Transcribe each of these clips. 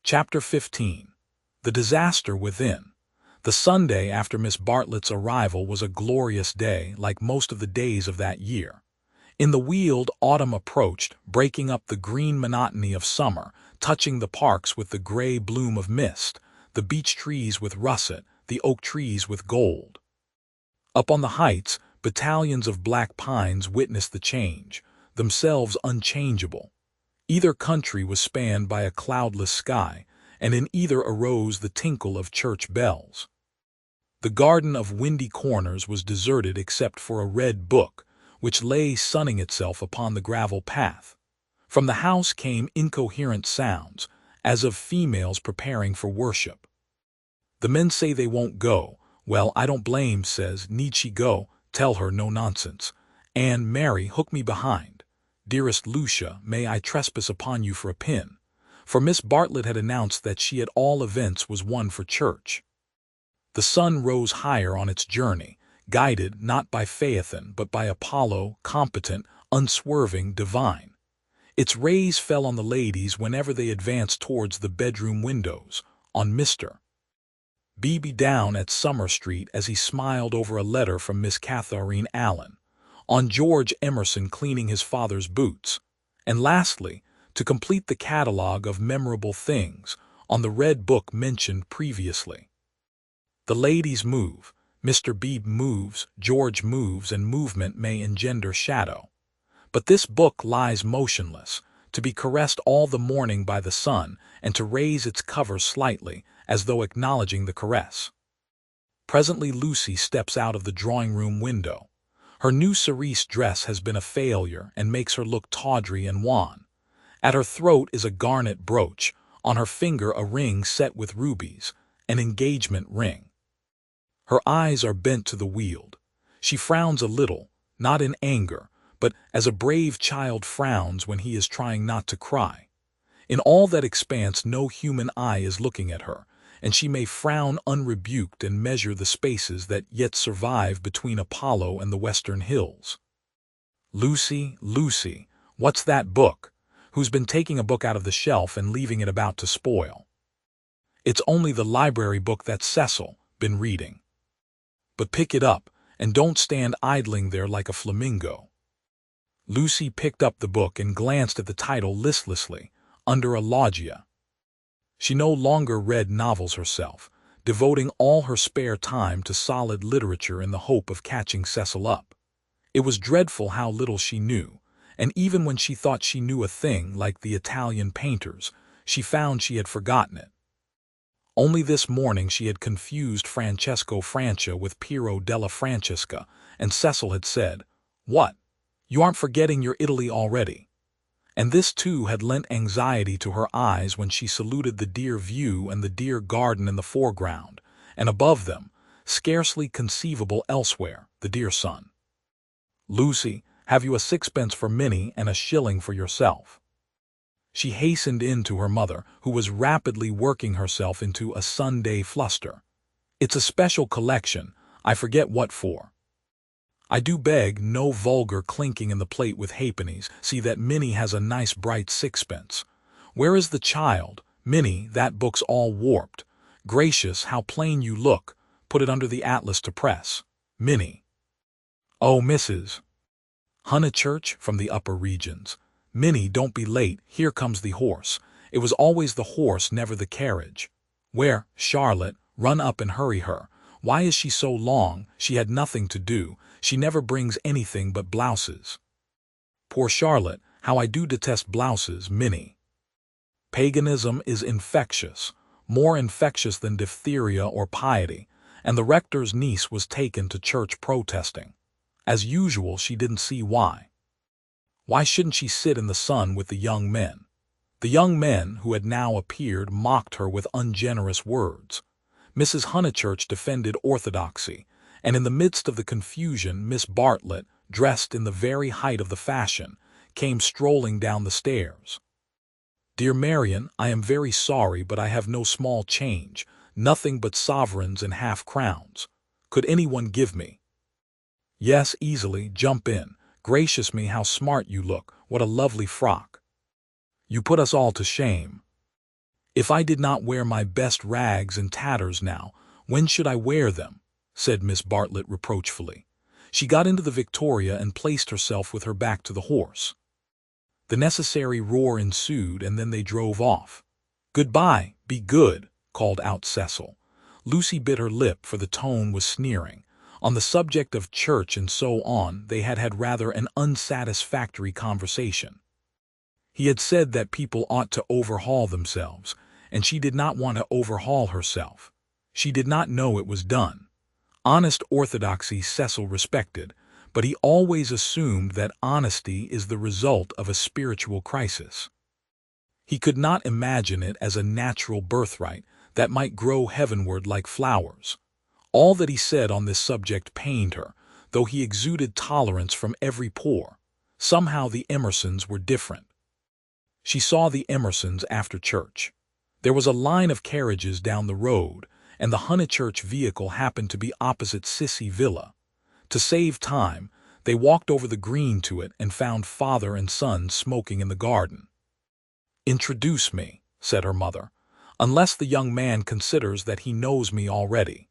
Chapter 15. The Disaster Within. The Sunday after Miss Bartlett's arrival was a glorious day, like most of the days of that year. In the Weald, autumn approached, breaking up the green monotony of summer, touching the parks with the gray bloom of mist, the beech trees with russet, the oak trees with gold. Up on the heights, battalions of black pines witnessed the change, themselves unchangeable. Either country was spanned by a cloudless sky, and in either arose the tinkle of church bells. The garden of Windy Corners was deserted except for a red book, which lay sunning itself upon the gravel path. From the house came incoherent sounds, as of females preparing for worship. The men say they won't go. Well, I don't blame, says, need she go? Tell her no nonsense. And Mary, hook me behind. Dearest Lucia, may I trespass upon you for a pin? For Miss Bartlett had announced that she at all events was one for church. The sun rose higher on its journey, guided not by Phaethon but by Apollo, competent, unswerving, divine. Its rays fell on the ladies whenever they advanced towards the bedroom windows, on Mr. B.B. down at Summer Street as he smiled over a letter from Miss Katharine Allen, on George Emerson cleaning his father's boots, and lastly, to complete the catalogue of memorable things, on the red book mentioned previously. The ladies move, Mr. B moves, George moves, and movement may engender shadow. But this book lies motionless, to be caressed all the morning by the sun, and to raise its cover slightly, as though acknowledging the caress. Presently Lucy steps out of the drawing-room window. Her new cerise dress has been a failure and makes her look tawdry and wan. At her throat is a garnet brooch, on her finger a ring set with rubies, an engagement ring. Her eyes are bent to the Weald. She frowns a little, not in anger, but as a brave child frowns when he is trying not to cry. In all that expanse no human eye is looking at her, and she may frown unrebuked and measure the spaces that yet survive between Apollo and the western hills. Lucy, Lucy, what's that book? Who's been taking a book out of the shelf and leaving it about to spoil? It's only the library book that Cecil been reading. But pick it up, and don't stand idling there like a flamingo. Lucy picked up the book and glanced at the title listlessly, under a loggia. She no longer read novels herself, devoting all her spare time to solid literature in the hope of catching Cecil up. It was dreadful how little she knew, and even when she thought she knew a thing like the Italian painters, she found she had forgotten it. Only this morning she had confused Francesco Francia with Piero della Francesca, and Cecil had said, "What? You aren't forgetting your Italy already?" And this too had lent anxiety to her eyes when she saluted the dear view and the dear garden in the foreground, and above them, scarcely conceivable elsewhere, the dear sun. "Lucy, have you a sixpence for Minnie and a shilling for yourself?" She hastened in to her mother, who was rapidly working herself into a Sunday fluster. "It's a special collection, I forget what for." "I do beg no vulgar clinking in the plate with halfpennies. See that Minnie has a nice bright sixpence. Where is the child? Minnie, that book's all warped. Gracious, how plain you look. Put it under the atlas to press. Minnie." "Oh, Mrs. Honeychurch," from the upper regions. "Minnie, don't be late, here comes the horse. It was always the horse, never the carriage. Where, Charlotte, run up and hurry her. Why is she so long? She had nothing to do. She never brings anything but blouses." "Poor Charlotte, how I do detest blouses, Minnie." Paganism is infectious, more infectious than diphtheria or piety, and the rector's niece was taken to church protesting. As usual, she didn't see why. Why shouldn't she sit in the sun with the young men? The young men, who had now appeared, mocked her with ungenerous words. Mrs. Honeychurch defended orthodoxy, and in the midst of the confusion Miss Bartlett, dressed in the very height of the fashion, came strolling down the stairs. "Dear Marian, I am very sorry, but I have no small change, nothing but sovereigns and half-crowns. Could anyone give me?" "Yes, easily, jump in. Gracious me, how smart you look, what a lovely frock. You put us all to shame." "If I did not wear my best rags and tatters now, when should I wear them?" said Miss Bartlett reproachfully. She got into the victoria and placed herself with her back to the horse. The necessary roar ensued, and then they drove off. "Goodbye, be good," called out Cecil. Lucy bit her lip, for the tone was sneering. On the subject of church and so on, they had had rather an unsatisfactory conversation. He had said that people ought to overhaul themselves, and she did not want to overhaul herself. She did not know it was done. Honest orthodoxy Cecil respected, but he always assumed that honesty is the result of a spiritual crisis. He could not imagine it as a natural birthright that might grow heavenward like flowers. All that he said on this subject pained her, though he exuded tolerance from every pore. Somehow the Emersons were different. She saw the Emersons after church. There was a line of carriages down the road, and the Honeychurch vehicle happened to be opposite Sissy Villa. To save time, they walked over the green to it and found father and son smoking in the garden. "Introduce me," said her mother, "unless the young man considers that he knows me already."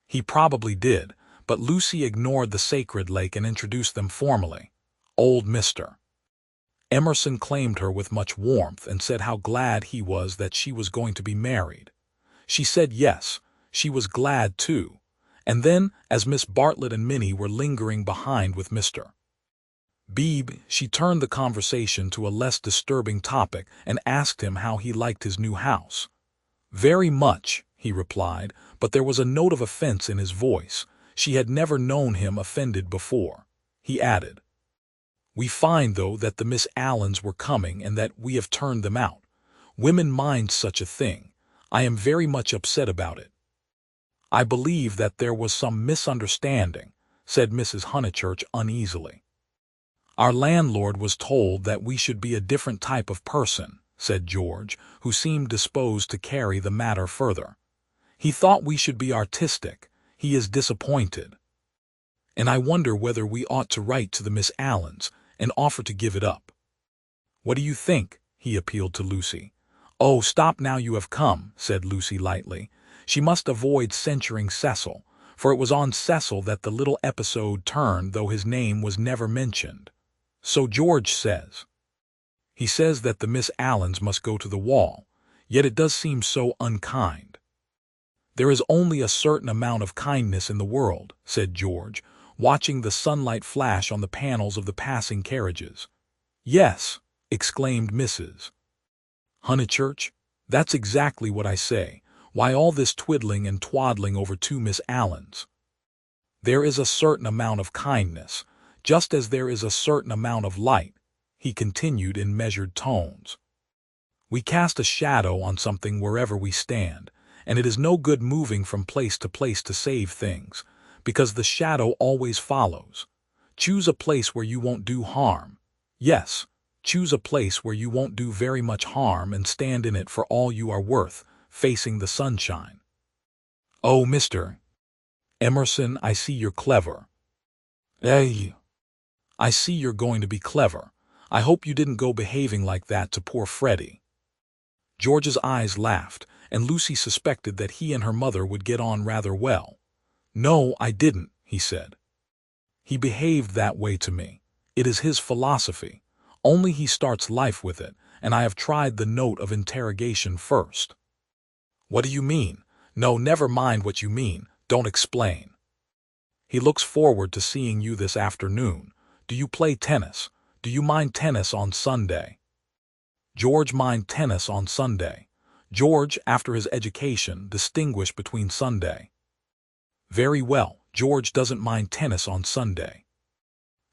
He probably did, but Lucy ignored the sacred lake and introduced them formally. "Old Mr." Emerson claimed her with much warmth and said how glad he was that she was going to be married. She said yes, she was glad too, and then, as Miss Bartlett and Minnie were lingering behind with Mr. Beebe, she turned the conversation to a less disturbing topic and asked him how he liked his new house. "Very much," he replied, but there was a note of offense in his voice. She had never known him offended before. He added, "We find, though, that the Miss Allens were coming and that we have turned them out. Women mind such a thing. I am very much upset about it." "I believe that there was some misunderstanding," said Mrs. Honeychurch uneasily. "Our landlord was told that we should be a different type of person," said George, who seemed disposed to carry the matter further. "He thought we should be artistic. He is disappointed. And I wonder whether we ought to write to the Miss Allens and offer to give it up." "What do you think?" he appealed to Lucy. "Oh, stop now you have come," said Lucy lightly. She must avoid censuring Cecil, for it was on Cecil that the little episode turned, though his name was never mentioned. "So George says. He says that the Miss Allens must go to the wall, yet it does seem so unkind." "There is only a certain amount of kindness in the world," said George, watching the sunlight flash on the panels of the passing carriages. "Yes," exclaimed Mrs. Honeychurch, "that's exactly what I say. Why all this twiddling and twaddling over two Miss Allens? There is a certain amount of kindness, just as there is a certain amount of light," he continued in measured tones. "We cast a shadow on something wherever we stand, and it is no good moving from place to save things, because the shadow always follows. Choose a place where you won't do harm. Yes, choose a place where you won't do very much harm and stand in it for all you are worth, facing the sunshine." "Oh, Mr. Emerson, I see you're clever." "Eh, I see you're going to be clever. I hope you didn't go behaving like that to poor Freddie." George's eyes laughed, and Lucy suspected that he and her mother would get on rather well. "No, I didn't," he said. "He behaved that way to me. It is his philosophy. Only he starts life with it, and I have tried the note of interrogation first." "What do you mean?" "No, never mind what you mean. Don't explain." "He looks forward to seeing you this afternoon. Do you play tennis? Do you mind tennis on Sunday?" George mind tennis on Sunday. George, after his education, distinguished between Sunday. "Very well, George doesn't mind tennis on Sunday."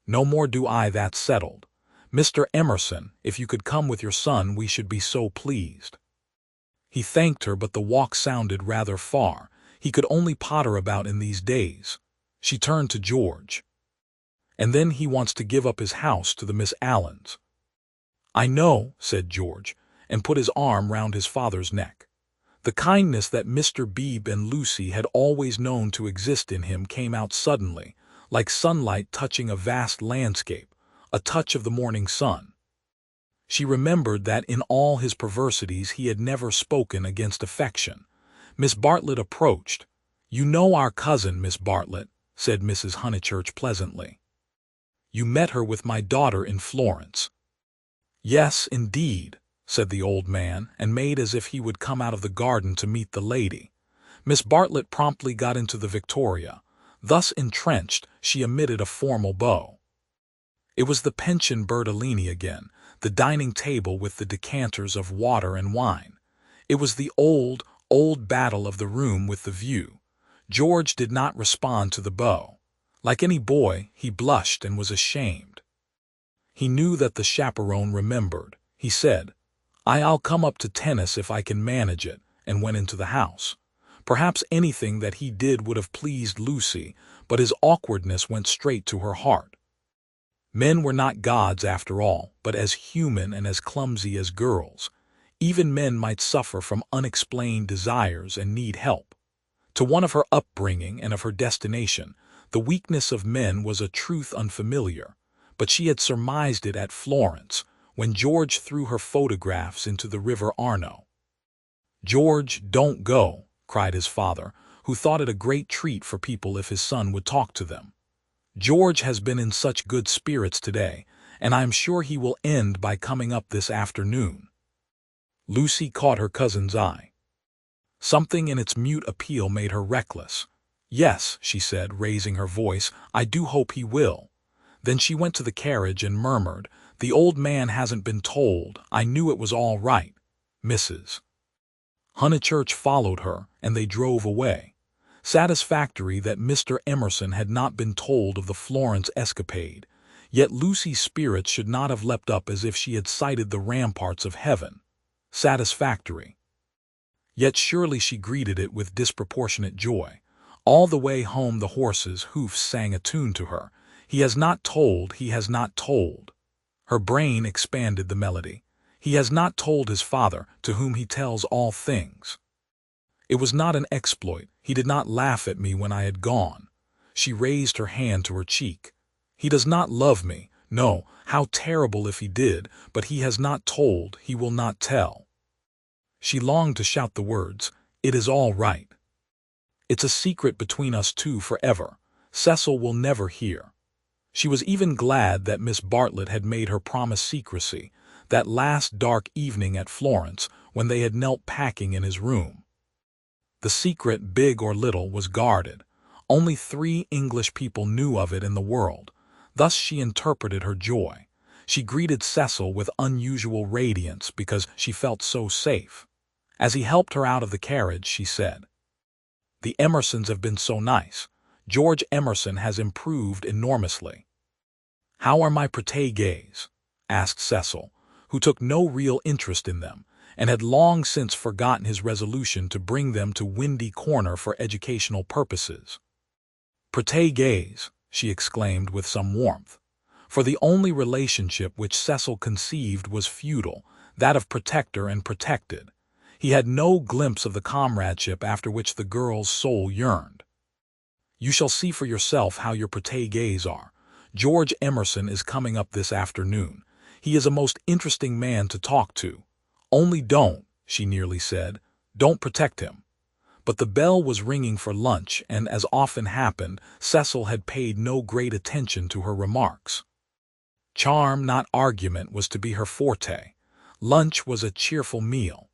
"No more do I, that's settled. Mr. Emerson, if you could come with your son we should be so pleased." He thanked her, but the walk sounded rather far. He could only potter about in these days. She turned to George. "And then he wants to give up his house to the Miss Allens." "I know," said George, and put his arm round his father's neck. The kindness that Mr. Beebe and Lucy had always known to exist in him came out suddenly, like sunlight touching a vast landscape, a touch of the morning sun. She remembered that in all his perversities he had never spoken against affection. Miss Bartlett approached. "You know our cousin, Miss Bartlett," said Mrs. Honeychurch pleasantly. "You met her with my daughter in Florence." "Yes, indeed," said the old man, and made as if he would come out of the garden to meet the lady. Miss Bartlett promptly got into the victoria. Thus entrenched, she emitted a formal bow. It was the pension Bertolini again, the dining table with the decanters of water and wine. It was the old battle of the room with the view. George did not respond to the bow. Like any boy, he blushed and was ashamed. He knew that the chaperone remembered. He said, "I'll come up to tennis if I can manage it," and went into the house. Perhaps anything that he did would have pleased Lucy, but his awkwardness went straight to her heart. Men were not gods after all, but as human and as clumsy as girls. Even men might suffer from unexplained desires and need help. To one of her upbringing and of her destination, the weakness of men was a truth unfamiliar, but she had surmised it at Florence, when George threw her photographs into the river Arno. "George, don't go," cried his father, who thought it a great treat for people if his son would talk to them. "George has been in such good spirits today, and I am sure he will end by coming up this afternoon." Lucy caught her cousin's eye. Something in its mute appeal made her reckless. "Yes," she said, raising her voice, "I do hope he will." Then she went to the carriage and murmured, "The old man hasn't been told. I knew it was all right, Mrs. Honeychurch followed her, and they drove away. Satisfactory that Mr. Emerson had not been told of the Florence escapade, yet Lucy's spirits should not have leapt up as if she had sighted the ramparts of heaven. Satisfactory. Yet surely she greeted it with disproportionate joy. All the way home the horses' hoofs sang a tune to her. "He has not told, he has not told." Her brain expanded the melody. "He has not told his father, to whom he tells all things." It was not an exploit. He did not laugh at me when I had gone. She raised her hand to her cheek. "He does not love me. No, how terrible if he did, but he has not told, he will not tell." She longed to shout the words, "It is all right. It's a secret between us two forever. Cecil will never hear." She was even glad that Miss Bartlett had made her promise secrecy, that last dark evening at Florence, when they had knelt packing in his room. The secret, big or little, was guarded. Only 3 English people knew of it in the world. Thus she interpreted her joy. She greeted Cecil with unusual radiance because she felt so safe. As he helped her out of the carriage, she said, "The Emersons have been so nice. George Emerson has improved enormously." "How are my protégés?" asked Cecil, who took no real interest in them, and had long since forgotten his resolution to bring them to Windy Corner for educational purposes. "Protégés," she exclaimed with some warmth. For the only relationship which Cecil conceived was feudal, that of protector and protected. He had no glimpse of the comradeship after which the girl's soul yearned. "You shall see for yourself how your protégés are. George Emerson is coming up this afternoon. He is a most interesting man to talk to. Only don't," she nearly said, "don't protect him." But the bell was ringing for lunch, and as often happened, Cecil had paid no great attention to her remarks. Charm, not argument, was to be her forte. Lunch was a cheerful meal.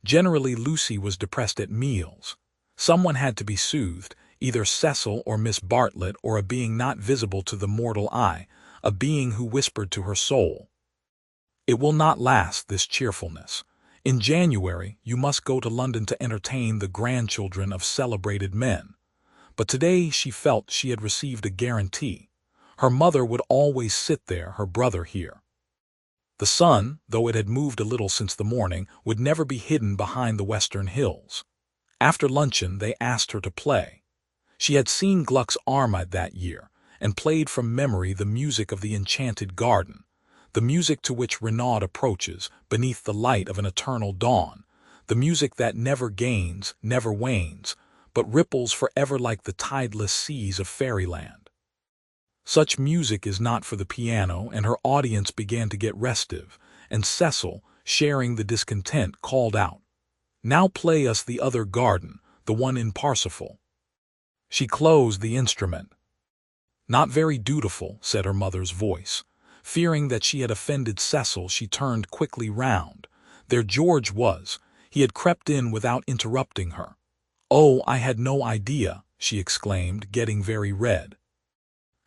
Generally Lucy was depressed at meals. Someone had to be soothed, either Cecil or Miss Bartlett, or a being not visible to the mortal eye, a being who whispered to her soul, "It will not last, this cheerfulness. In January you must go to London to entertain the grandchildren of celebrated men." But today she felt she had received a guarantee. Her mother would always sit there, her brother here. The sun, though it had moved a little since the morning, would never be hidden behind the western hills. After luncheon they asked her to play. She had seen Gluck's Armide that year, and played from memory the music of the enchanted garden, the music to which Renaud approaches, beneath the light of an eternal dawn, the music that never gains, never wanes, but ripples forever like the tideless seas of fairyland. Such music is not for the piano, and her audience began to get restive, and Cecil, sharing the discontent, called out, "Now play us the other garden, the one in Parsifal." She closed the instrument. "Not very dutiful," said her mother's voice. Fearing that she had offended Cecil, she turned quickly round. There George was. He had crept in without interrupting her. "Oh, I had no idea," she exclaimed, getting very red.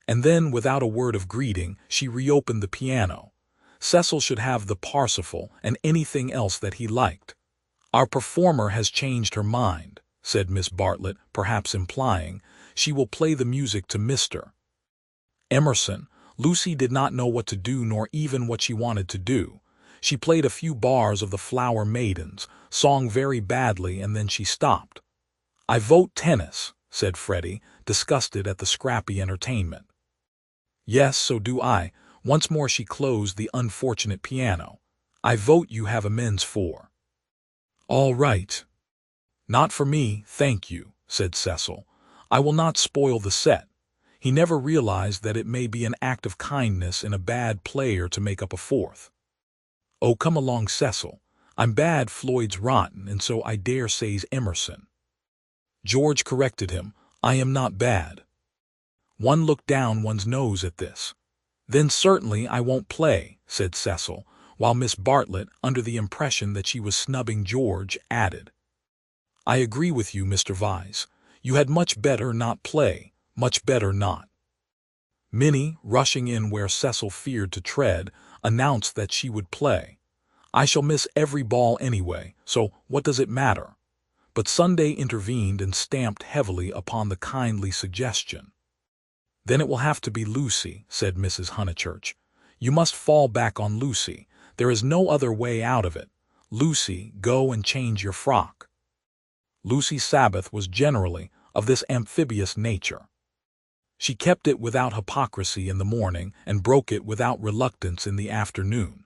And then, without a word of greeting, she reopened the piano. Cecil should have the Parsifal and anything else that he liked. "Our performer has changed her mind," said Miss Bartlett, perhaps implying, "she will play the music to Mr. Emerson." Lucy did not know what to do nor even what she wanted to do. She played a few bars of the Flower Maidens, sang very badly, and then she stopped. "I vote tennis," said Freddie, disgusted at the scrappy entertainment. "Yes, so do I." Once more she closed the unfortunate piano. "I vote you have amends for." "All right." "Not for me, thank you," said Cecil. "I will not spoil the set." He never realized that it may be an act of kindness in a bad player to make up a fourth. "Oh, come along, Cecil. I'm bad, Floyd's rotten, and so I dare say's Emerson." George corrected him, "I am not bad." One looked down one's nose at this. "Then certainly I won't play," said Cecil, while Miss Bartlett, under the impression that she was snubbing George, added, "I agree with you, Mr. Vyse. You had much better not play, much better not." Minnie, rushing in where Cecil feared to tread, announced that she would play. "I shall miss every ball anyway, so what does it matter?" But Sunday intervened and stamped heavily upon the kindly suggestion. "Then it will have to be Lucy," said Mrs. Honeychurch. "You must fall back on Lucy. There is no other way out of it. Lucy, go and change your frock." Lucy's Sabbath was generally of this amphibious nature. She kept it without hypocrisy in the morning and broke it without reluctance in the afternoon.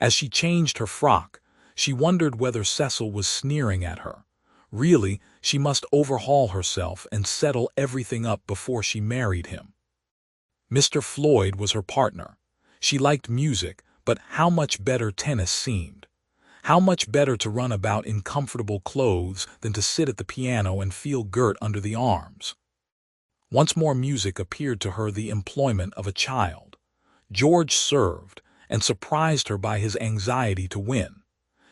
As she changed her frock, she wondered whether Cecil was sneering at her. Really, she must overhaul herself and settle everything up before she married him. Mr. Floyd was her partner. She liked music, but how much better tennis seemed. How much better to run about in comfortable clothes than to sit at the piano and feel girt under the arms. Once more music appeared to her the employment of a child. George served, and surprised her by his anxiety to win.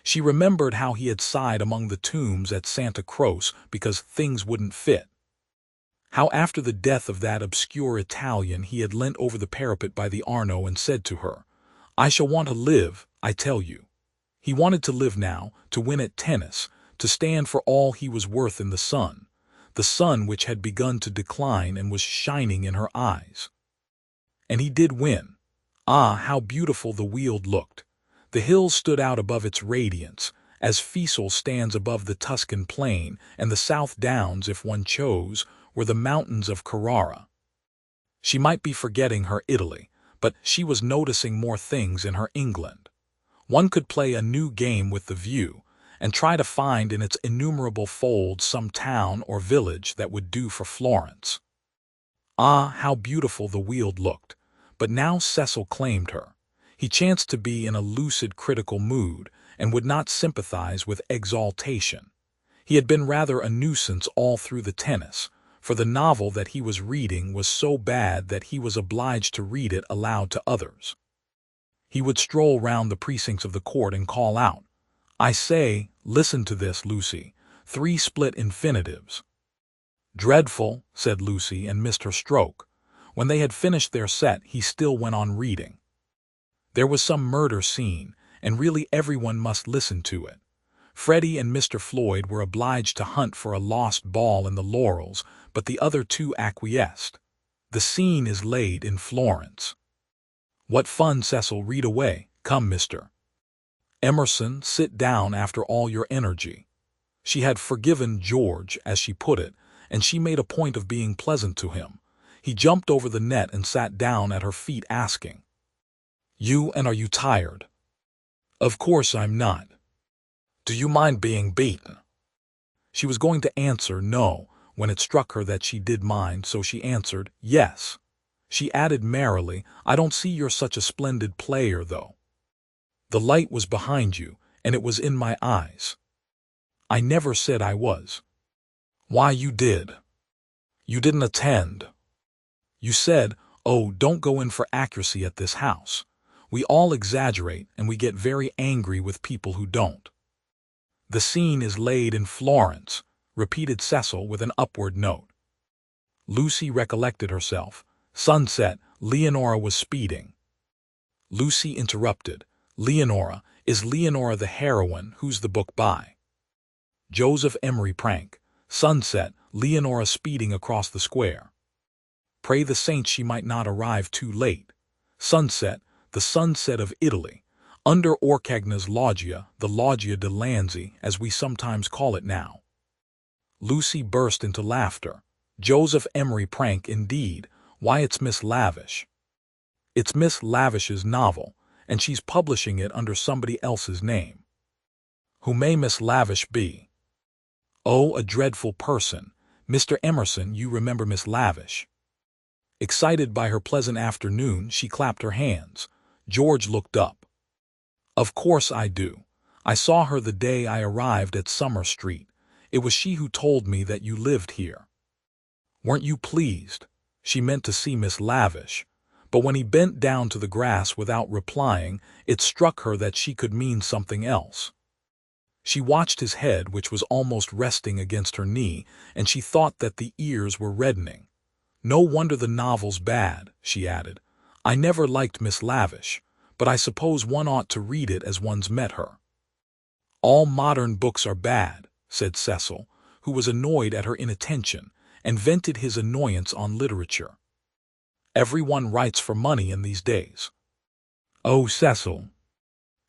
She remembered how he had sighed among the tombs at Santa Croce because things wouldn't fit. How after the death of that obscure Italian he had leant over the parapet by the Arno and said to her, "I shall want to live, I tell you." He wanted to live now, to win at tennis, to stand for all he was worth in the sun which had begun to decline and was shining in her eyes. And he did win. Ah, how beautiful the Weald looked! The hills stood out above its radiance, as Fiesole stands above the Tuscan plain, and the South Downs, if one chose, were the mountains of Carrara. She might be forgetting her Italy, but she was noticing more things in her England. One could play a new game with the view, and try to find in its innumerable folds some town or village that would do for Florence. Ah, how beautiful the Weald looked! But now Cecil claimed her. He chanced to be in a lucid, critical mood, and would not sympathize with exaltation. He had been rather a nuisance all through the tennis, for the novel that he was reading was so bad that he was obliged to read it aloud to others. He would stroll round the precincts of the court and call out, "I say, listen to this, Lucy, 3 split infinitives." "Dreadful," said Lucy, and missed her stroke. When they had finished their set, he still went on reading. There was some murder scene, and really everyone must listen to it. Freddie and Mr. Floyd were obliged to hunt for a lost ball in the laurels, but the other two acquiesced. The scene is laid in Florence. "What fun, Cecil, read away. Come, Mr. Emerson, sit down after all your energy." She had forgiven George, as she put it, and she made a point of being pleasant to him. He jumped over the net and sat down at her feet, asking, And are you tired?" "Of course I'm not." "Do you mind being beaten?" She was going to answer no, when it struck her that she did mind, so she answered yes. She added merrily, "I don't see you're such a splendid player, though." The light was behind you, and it was in my eyes. I never said I was. Why, you did. You didn't attend. You said, "Oh, don't go in for accuracy at this house. We all exaggerate, and we get very angry with people who don't." "The scene is laid in Florence," repeated Cecil with an upward note. Lucy recollected herself. Sunset, Leonora was speeding. Lucy interrupted. "Leonora, is Leonora the heroine? Who's the book by?" Joseph Emery Prank. Sunset, Leonora speeding across the square. Pray the saints she might not arrive too late. Sunset, the sunset of Italy. Under Orcagna's loggia, the Loggia de Lanzi, as we sometimes call it now. Lucy burst into laughter. Joseph Emery Prank indeed. Why, it's Miss Lavish. It's Miss Lavish's novel, and she's publishing it under somebody else's name. Who may Miss Lavish be? Oh, a dreadful person. Mr. Emerson, you remember Miss Lavish. Excited by her pleasant afternoon, she clapped her hands. George looked up. Of course I do. I saw her the day I arrived at Summer Street. It was she who told me that you lived here. Weren't you pleased? She meant to see Miss Lavish. But when he bent down to the grass without replying, it struck her that she could mean something else. She watched his head, which was almost resting against her knee, and she thought that the ears were reddening. No wonder the novel's bad, she added. I never liked Miss Lavish, but I suppose one ought to read it as one's met her. All modern books are bad, said Cecil, who was annoyed at her inattention, and vented his annoyance on literature. Everyone writes for money in these days. Oh, Cecil.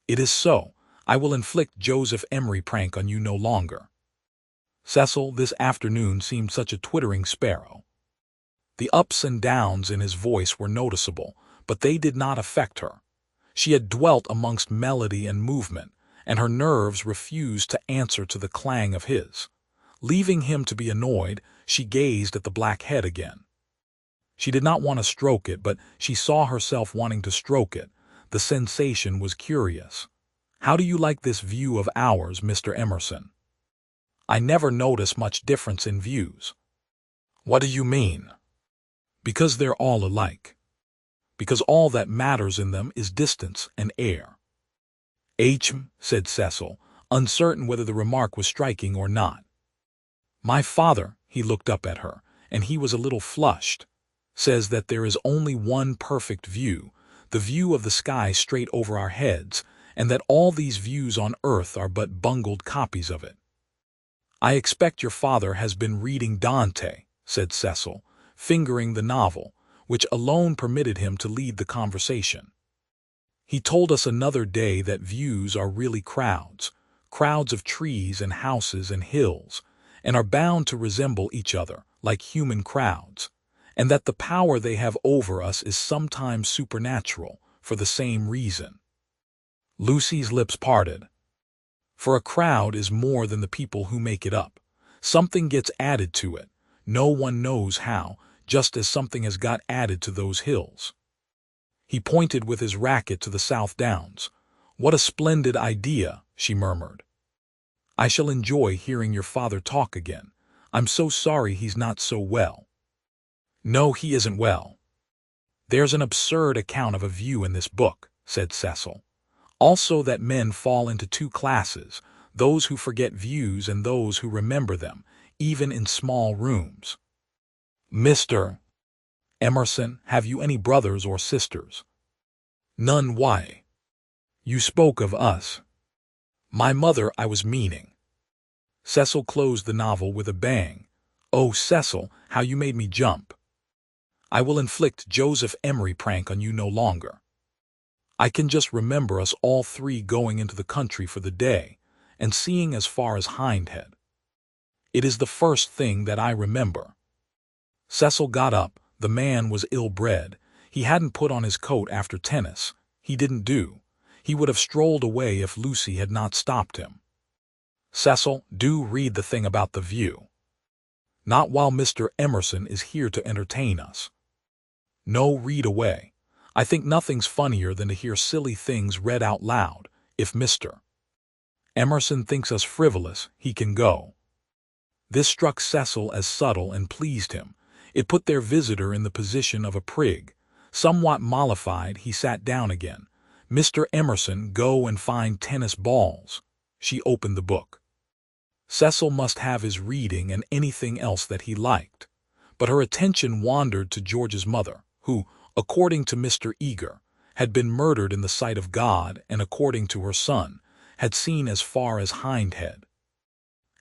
It is so. I will inflict Joseph Emery Prank on you no longer. Cecil this afternoon seemed such a twittering sparrow. The ups and downs in his voice were noticeable, but they did not affect her. She had dwelt amongst melody and movement, and her nerves refused to answer to the clang of his. Leaving him to be annoyed, she gazed at the black head again. She did not want to stroke it, but she saw herself wanting to stroke it. The sensation was curious. How do you like this view of ours, Mr. Emerson? I never notice much difference in views. What do you mean? Because they're all alike. Because all that matters in them is distance and air. Said Cecil, uncertain whether the remark was striking or not. My father, he looked up at her, and he was a little flushed, says that there is only one perfect view, the view of the sky straight over our heads, and that all these views on earth are but bungled copies of it. I expect your father has been reading Dante, said Cecil, fingering the novel, which alone permitted him to lead the conversation. He told us another day that views are really crowds, crowds of trees and houses and hills, and are bound to resemble each other, like human crowds, and that the power they have over us is sometimes supernatural, for the same reason. Lucy's lips parted. For a crowd is more than the people who make it up. Something gets added to it. No one knows how, just as something has got added to those hills. He pointed with his racket to the South Downs. What a splendid idea, she murmured. I shall enjoy hearing your father talk again. I'm so sorry he's not so well. No, he isn't well. There's an absurd account of a view in this book, said Cecil. Also that men fall into two classes, those who forget views and those who remember them, even in small rooms. Mr. Emerson, have you any brothers or sisters? None. Why? You spoke of us. My mother I was meaning. Cecil closed the novel with a bang. Oh, Cecil, how you made me jump. I will inflict Joseph Emery Prank on you no longer. I can just remember us all three going into the country for the day and seeing as far as Hindhead. It is the first thing that I remember. Cecil got up. The man was ill-bred. He hadn't put on his coat after tennis. He didn't do. He would have strolled away if Lucy had not stopped him. Cecil, do read the thing about the view. Not while Mr. Emerson is here to entertain us. No, read away. I think nothing's funnier than to hear silly things read out loud, If Mr. Emerson thinks us frivolous, he can go. This struck Cecil as subtle and pleased him. It put their visitor in the position of a prig. Somewhat mollified, he sat down again. Mr. Emerson, go and find tennis balls. She opened the book. Cecil must have his reading and anything else that he liked. But her attention wandered to George's mother, who, according to Mr. Eager, had been murdered in the sight of God, and according to her son, had seen as far as Hindhead.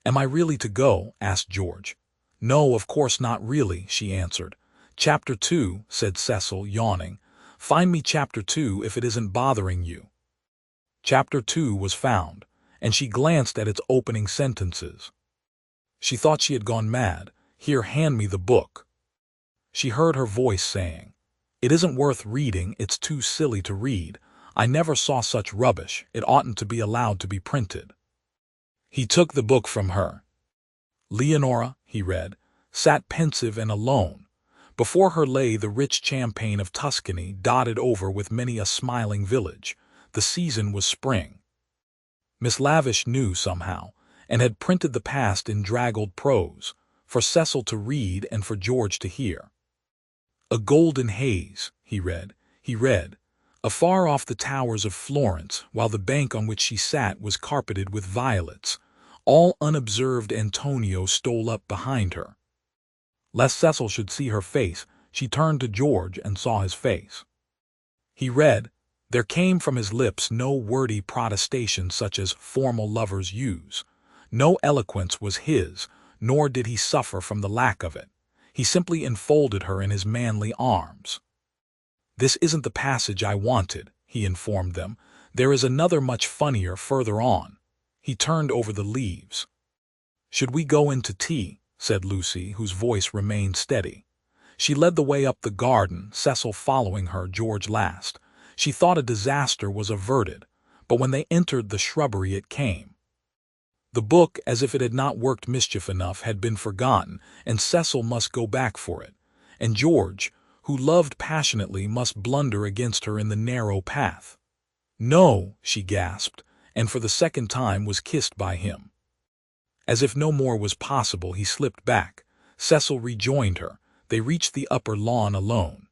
"Am I really to go?" asked George. "No, of course not really," she answered. "Chapter 2, said Cecil, yawning. "Find me Chapter 2 if it isn't bothering you." Chapter 2 was found, and she glanced at its opening sentences. She thought she had gone mad. "Here, hand me the book." She heard her voice saying, "It isn't worth reading, it's too silly to read. I never saw such rubbish, it oughtn't to be allowed to be printed." He took the book from her. Leonora, he read, sat pensive and alone. Before her lay the rich champaign of Tuscany, dotted over with many a smiling village. The season was spring. Miss Lavish knew somehow, and had printed the past in draggled prose, for Cecil to read and for George to hear. A golden haze, he read, afar off the towers of Florence, while the bank on which she sat was carpeted with violets. All unobserved Antonio stole up behind her. Lest Cecil should see her face, she turned to George and saw his face. He read. There came from his lips no wordy protestation such as formal lovers use. No eloquence was his, nor did he suffer from the lack of it. He simply enfolded her in his manly arms. "This isn't the passage I wanted," he informed them. "There is another much funnier further on." He turned over the leaves. "Should we go in to tea?" said Lucy, whose voice remained steady. She led the way up the garden, Cecil following her, George last. She thought a disaster was averted, but when they entered the shrubbery it came. The book, as if it had not worked mischief enough, had been forgotten, and Cecil must go back for it. And George, who loved passionately, must blunder against her in the narrow path. "No," she gasped, and for the second time was kissed by him. As if no more was possible, he slipped back. Cecil rejoined her. They reached the upper lawn alone.